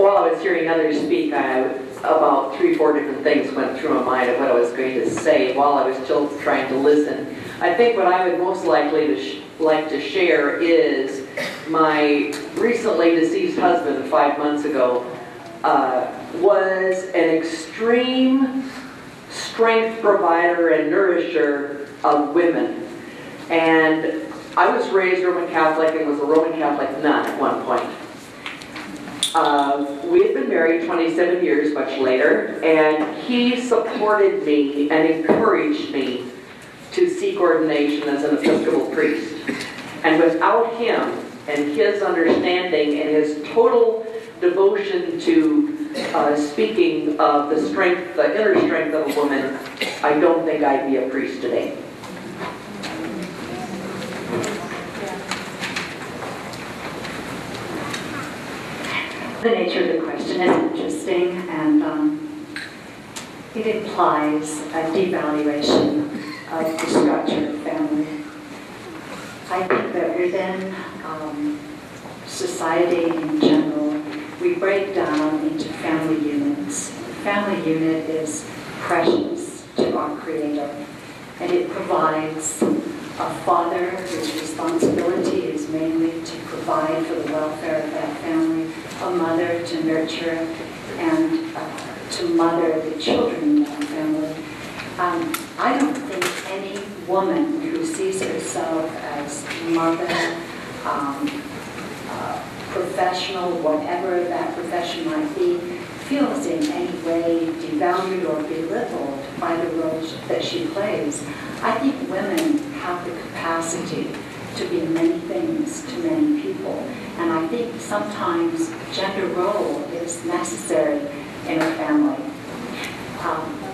while I was hearing others speak, about 3 or 4 different things went through my mind of what I was going to say while I was still trying to listen. I think what I would most likely like to share is my recently deceased husband 5 months ago was an extreme strength provider and nourisher of women. And I was raised Roman Catholic and was a Roman Catholic nun at one point. We had been married 27 years, much later, and he supported me and encouraged me to seek ordination as an Episcopal priest. And without him and his understanding and his total devotion to speaking of the strength, the inner strength of a woman, I don't think I'd be a priest today. The nature of the question is interesting, and it implies a devaluation of the structure of family. I think that within society in general, we break down into family units. The family unit is precious to our Creator, and it provides a father whose responsibility is mainly to provide for the welfare of that family, a mother to nurture and to mother the children in that family. I don't think any woman who sees herself as mother, professional, whatever that profession might be, feels in any way devalued or belittled by the role that she plays. I think women have the capacity to be many things to many people. And I think sometimes gender role is necessary in a family.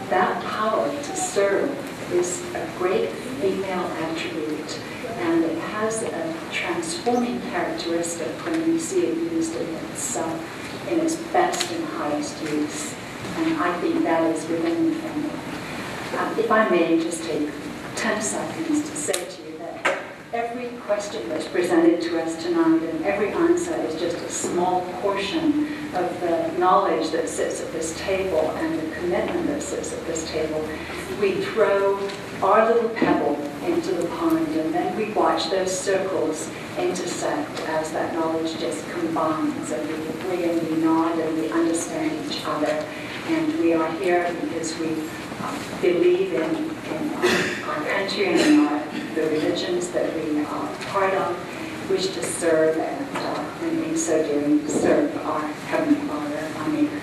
That power to serve is a great female attribute, and it has a transforming characteristic when you see it used in its best and highest use. And I think that is within the family. If I may just take 10 seconds to say to you that every question that's presented to us tonight and every answer is just a small portion of the knowledge that sits at this table and the commitment that sits at this table. We throw our little pebble into the pond, and then we watch those circles intersect as that knowledge just combines, and we agree and we nod and we understand each other. And we are here because we believe in our country and in the religions that we are part of, wish to serve, and in so doing, serve our Heavenly Father, our Maker.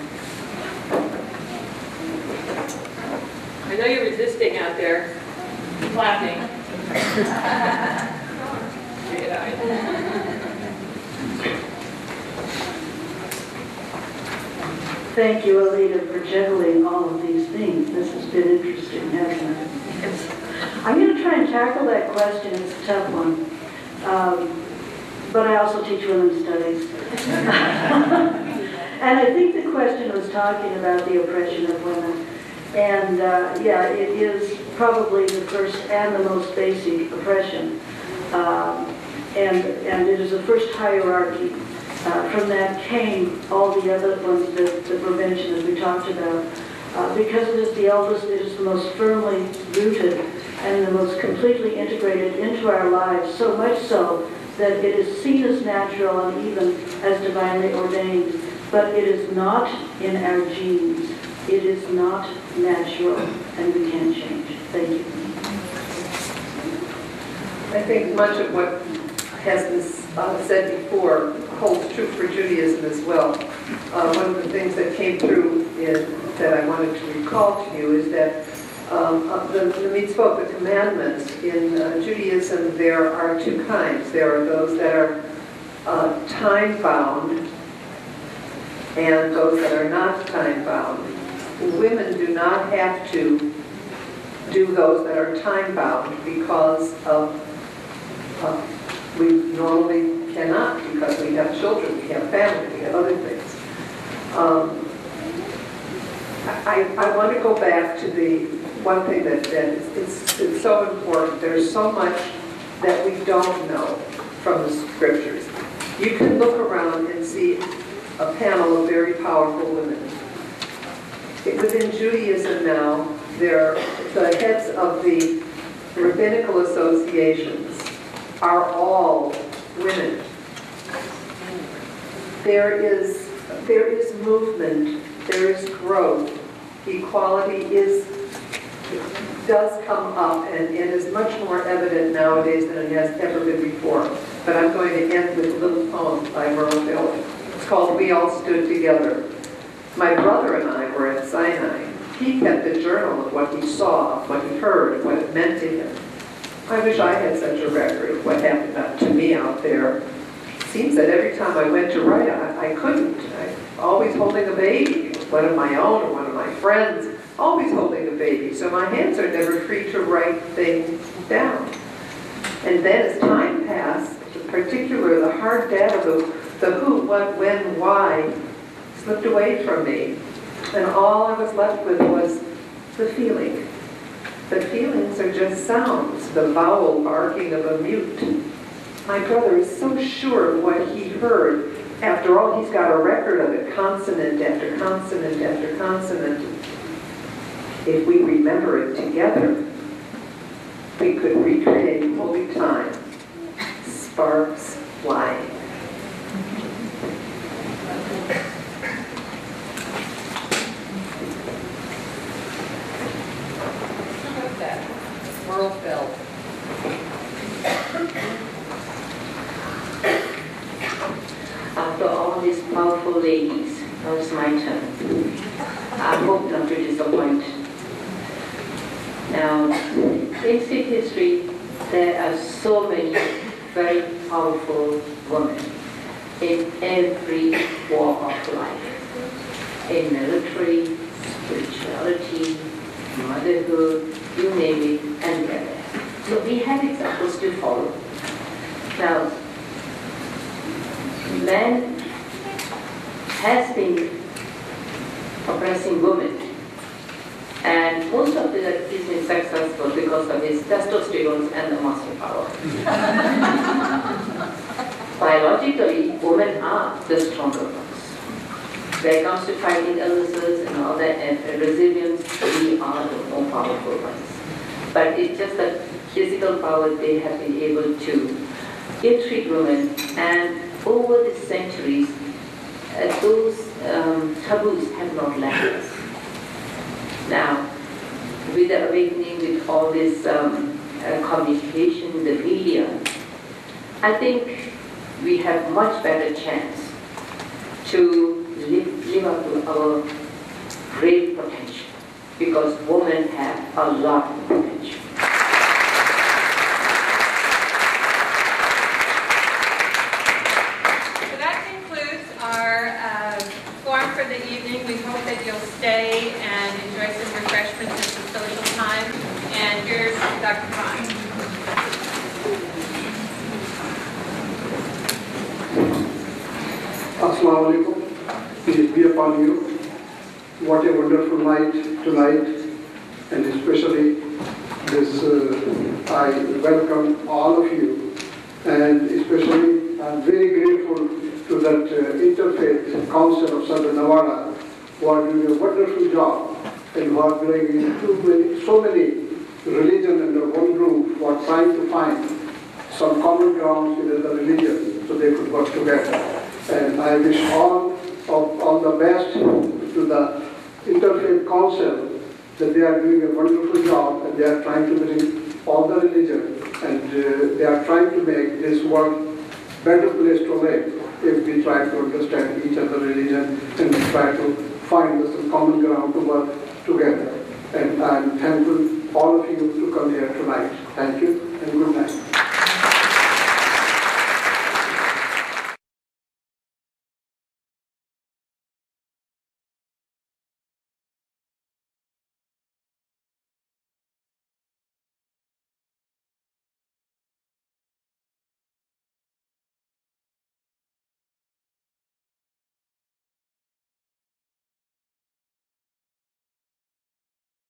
I know you're resisting out there, clapping. Thank you, Alita, for juggling all of these things. This has been interesting, hasn't it? I'm going to try and tackle that question. It's a tough one. But I also teach women's studies. And I think the question was talking about the oppression of women. And yeah, it is probably the first and the most basic oppression. And it is the first hierarchy. From that came all the other ones, the prevention, as we talked about. Because it is the eldest, it is the most firmly rooted and the most completely integrated into our lives, so much so that it is seen as natural and even as divinely ordained. But it is not in our genes. It is not natural, and we can change. Thank you. I think much of what has been said before holds true for Judaism as well. One of the things that came through that I wanted to recall to you is that the mitzvot, the commandments, in Judaism there are 2 kinds. There are those that are time-bound and those that are not time-bound. Women do not have to do those that are time-bound because we normally cannot, because we have children, we have family, we have other things. I want to go back to the one thing that it's so important. There's so much that we don't know from the scriptures. You can look around and see a panel of very powerful women. Within Judaism now, the heads of the rabbinical associations are all women. There is movement, there is growth. Equality does come up and is much more evident nowadays than it has ever been before. But I'm going to end with a little poem by Merle. It's called We All Stood Together. My brother and I were at Sinai. He kept a journal of what he saw, what he heard, what it meant to him. I wish I had such a record of what happened to me out there. It seems that every time I went to write, I couldn't. I always holding a baby, one of my own or one of my friends, always holding a baby. So my hands are never free to write things down. And then as time passed, in particular the hard data, the who, what, when, why, slipped away from me. And all I was left with was the feeling. The feelings are just sounds, the vowel barking of a mute. My brother is so sure of what he heard. After all, he's got a record of it, consonant after consonant after consonant. If we remember it together, we could recreate holy time, sparks flying. World Bell. After all these powerful ladies, now it's my turn. I hope not to disappoint. Now, in Sikh history, there are so many very powerful women in every walk of life. In military, spirituality, motherhood, you name it, and they're there. So we have examples to follow. Now, men has been oppressing women, and most of it has been successful because of his testosterone and the muscle power. Biologically, women are the stronger ones. When it comes to fighting illnesses and all that, and resilience, we are the more powerful ones. But it's just that physical power they have been able to ill-treat women, and over the centuries, those taboos have not left us. Now, with the awakening, with all this communication, the media, I think we have much better chance to live up to our great potential, because women have a lot of potential. So that concludes our forum for the evening. We hope that you'll stay and enjoy some refreshments and some social time. And here's Dr. Khan. Assalamu alaikum. Peace be upon you. What a wonderful night tonight, and especially this, I welcome all of you, and especially I'm very grateful to that Interfaith Council of Southern Nevada, who are doing a wonderful job, and who are bringing so many religions under one roof, who are trying to find some common grounds within the religion so they could work together. And I wish all the best to the Interfaith Council, that they are doing a wonderful job, and they are trying to bring all the religion, and they are trying to make this world better place to live if we try to understand each other's religion and we try to find some common ground to work together. And I'm thankful all of you to come here tonight.